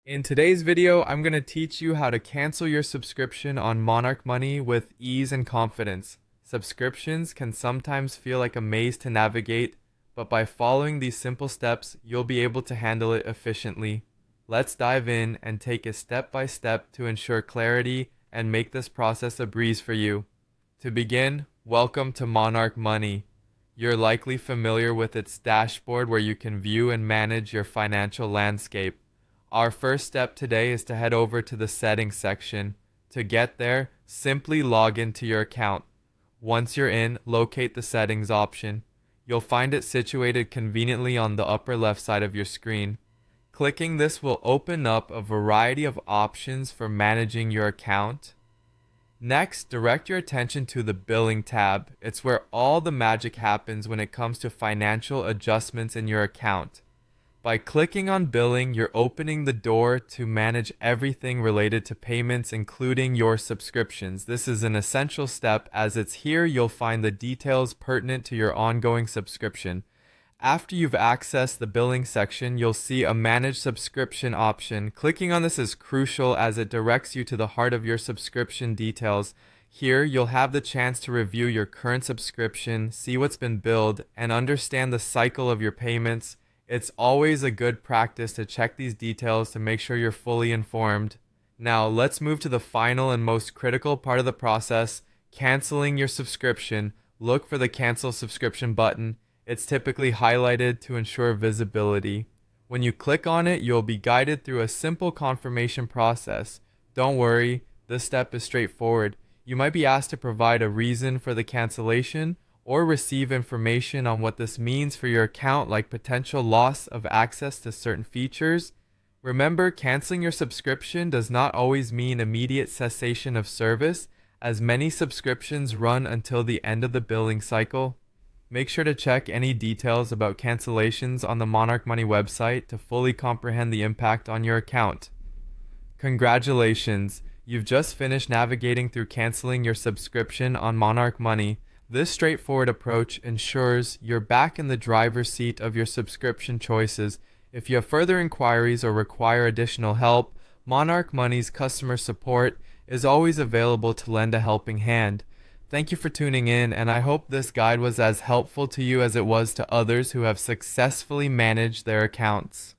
In today's video, I'm going to teach you how to cancel your subscription on Monarch Money with ease and confidence. Subscriptions can sometimes feel like a maze to navigate, but by following these simple steps, you'll be able to handle it efficiently. Let's dive in and take it step by step to ensure clarity and make this process a breeze for you. To begin, welcome to Monarch Money. You're likely familiar with its dashboard where you can view and manage your financial landscape. Our first step today is to head over to the settings section. To get there, simply log into your account. Once you're in, locate the settings option. You'll find it situated conveniently on the upper left side of your screen. Clicking this will open up a variety of options for managing your account. Next, direct your attention to the Billing tab. It's where all the magic happens when it comes to financial adjustments in your account. By clicking on Billing, you're opening the door to manage everything related to payments, including your subscriptions. This is an essential step as it's here you'll find the details pertinent to your ongoing subscription. After you've accessed the Billing section, you'll see a Manage Subscription option. Clicking on this is crucial as it directs you to the heart of your subscription details. Here, you'll have the chance to review your current subscription, see what's been billed, and understand the cycle of your payments. It's always a good practice to check these details to make sure you're fully informed. Now, let's move to the final and most critical part of the process, canceling your subscription. Look for the Cancel Subscription button. It's typically highlighted to ensure visibility. When you click on it, you'll be guided through a simple confirmation process. Don't worry, this step is straightforward. You might be asked to provide a reason for the cancellation or receive information on what this means for your account, like potential loss of access to certain features. Remember, canceling your subscription does not always mean immediate cessation of service, as many subscriptions run until the end of the billing cycle. Make sure to check any details about cancellations on the Monarch Money website to fully comprehend the impact on your account. Congratulations! You've just finished navigating through canceling your subscription on Monarch Money. This straightforward approach ensures you're back in the driver's seat of your subscription choices. If you have further inquiries or require additional help, Monarch Money's customer support is always available to lend a helping hand. Thank you for tuning in, and I hope this guide was as helpful to you as it was to others who have successfully managed their accounts.